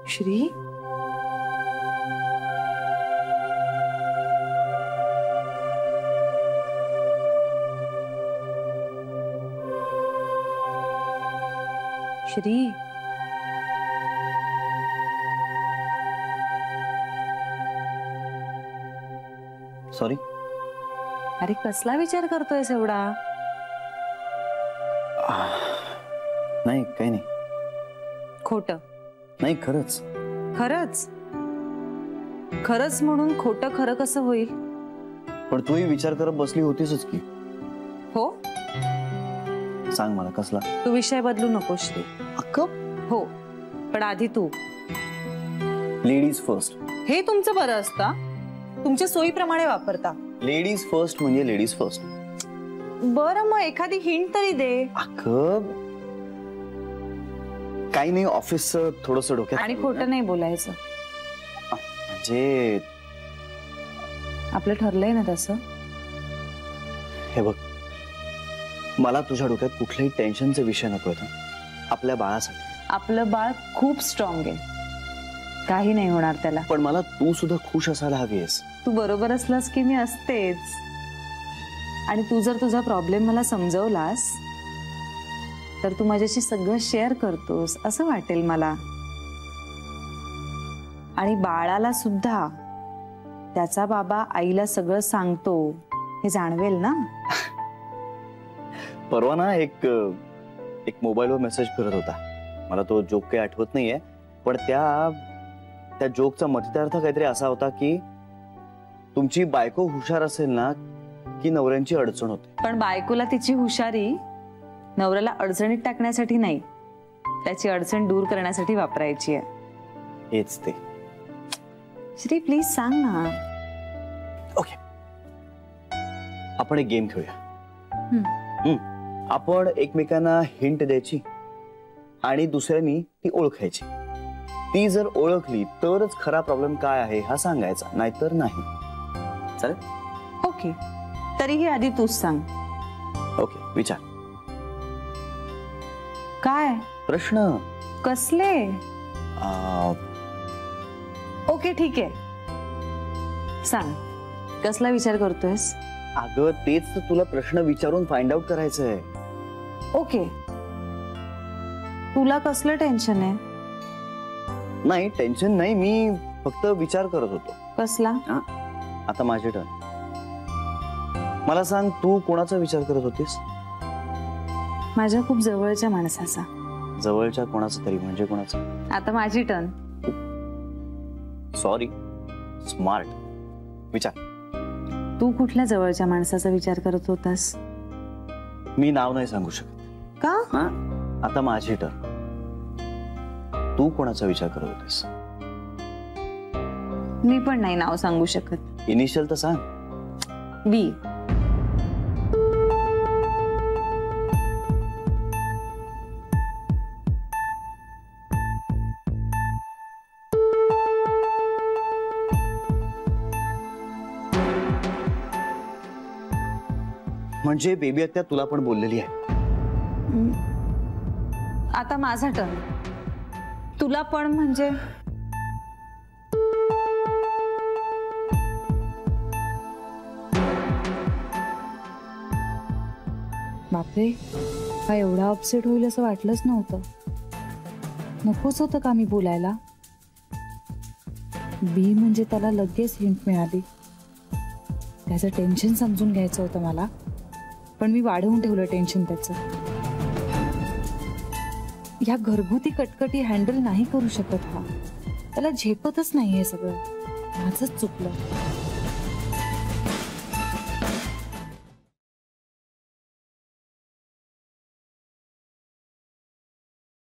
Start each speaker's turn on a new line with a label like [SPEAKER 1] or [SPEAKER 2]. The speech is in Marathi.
[SPEAKER 1] श्री, श्री,
[SPEAKER 2] सॉरी.
[SPEAKER 1] अरे कसला विचार करतोयस एवढा?
[SPEAKER 2] नाही काही नाही.
[SPEAKER 1] खोटं
[SPEAKER 2] नाही, खरंच.
[SPEAKER 1] खरंच? खरंच म्हणून खोटं खरं कसं होईल?
[SPEAKER 2] पण तूही विचार करत बसली होतीस की.
[SPEAKER 1] हो,
[SPEAKER 2] सांग मला कसला.
[SPEAKER 1] तू विषय बदलू नको श्री. हो, पण आधी तू.
[SPEAKER 2] Ladies first.
[SPEAKER 1] हे तुमचं बरं असतं, तुमच्या सोयीप्रमाणे वापरता.
[SPEAKER 2] लेडीज फर्स्ट म्हणजे लेडीज फर्स्ट.
[SPEAKER 1] बरं, मग एखादी हिंट तरी दे.
[SPEAKER 2] काही नाही, ऑफिसचं थोडंसं डोक्यात.
[SPEAKER 1] आणि खोटं नाही बोलायचं.
[SPEAKER 2] म्हणजे
[SPEAKER 1] आपलं ठरलंय ना तसं.
[SPEAKER 2] हे बघ, मला तुझ्या डोक्यात कुठल्याही टेन्शनचे विषय नको आहेत. आपल्या बाळासाठी.
[SPEAKER 1] आपलं बाळ खूप स्ट्रॉंग आहे, काही नाही होणार त्याला.
[SPEAKER 2] पण मला तू सुद्धा खुश असायला हवीस.
[SPEAKER 1] तू बरोबर असलास की मी असतेच. आणि तू जर तुझा प्रॉब्लेम मला समजवलास तर तू माझ्याशी सगळं शेअर करतोस असं वाटेल मला. आणि बाळाला सुद्धा त्याचा बाबा आईला सगळं सांगतो हे जाणवेल ना.
[SPEAKER 2] परवा ना एक मोबाईलवर मेसेज फिरत होता. मला तो जोक काही आठवत नाहीये, पण त्या जोकचा मतितार्थ काहीतरी असा होता की तुमची बायको हुशार असेल ना की नवऱ्यांची अडचण होते.
[SPEAKER 1] पण बायकोला तिची हुशारी नवऱ्याला अडचणीत टाकण्यासाठी नाही, त्याची अडचण दूर करण्यासाठी वापरायची आहे.
[SPEAKER 2] हेच ते.
[SPEAKER 1] श्री प्लीज सांग ना.
[SPEAKER 2] ओके, आपण एक गेम खेळूया. आपण एकमेकांना हिंट द्यायची आणि दुसऱ्यांनी ती ओळखायची. ती जर ओळखली तरच खरा प्रॉब्लेम काय आहे हा सांगायचा, नाहीतर नाही. चालेल?
[SPEAKER 1] ओके, तरीही आधी तूच सांग.
[SPEAKER 2] ओके, विचार.
[SPEAKER 1] काय
[SPEAKER 2] प्रश्न?
[SPEAKER 1] कसले? ओके ठीक आहे, सांग कसला विचार करतोयस?
[SPEAKER 2] अगं तेच तर तुला प्रश्न विचारून फाइंड आउट करायचंय.
[SPEAKER 1] ओके, तुला कसलं टेन्शन आहे?
[SPEAKER 2] नाही टेन्शन नाही, मी फक्त विचार करत होतो.
[SPEAKER 1] कसला?
[SPEAKER 2] आता माझी टर्न. मला सांग, तू कोणाचा विचार करत होतीस?
[SPEAKER 1] माझ्या खूप जवळच्या माणसाचा.
[SPEAKER 2] जवळच्या कोणाचा तरी म्हणजे कोणाचा?
[SPEAKER 1] आता माझी टर्न.
[SPEAKER 2] Sorry, smart. विचार.
[SPEAKER 1] तू कुठल्या जवळच्या माणसाचा विचार करत होतास?
[SPEAKER 2] मी नाव नाही सांगू शकत.
[SPEAKER 1] का?
[SPEAKER 2] आता माझी टर्न. तू कोणाचा विचार करत होतीस?
[SPEAKER 1] मी पण नाही नाव सांगू शकत.
[SPEAKER 2] इनिशियल तर सांग.
[SPEAKER 1] बी.
[SPEAKER 2] म्हणजे बेबी आत्या तुला पण बोललेली आहे.
[SPEAKER 1] आता माझा टर्न. तुला पण म्हणजे? बापरे, हा एवढा अपसेट होईल असं वाटलंच नव्हतं. नकोच होतं का मी बोलायला? बी म्हणजे त्याला लगेच हिंट मिळाली. त्याचं टेन्शन समजून घ्यायचं होतं मला, पण मी वाढवून ठेवलं टेन्शन त्याचं. या घरगुती कटकटी हँडल नाही करू शकत हा. त्याला झेपतच नाही हे सगळं. माझंच चुकलं.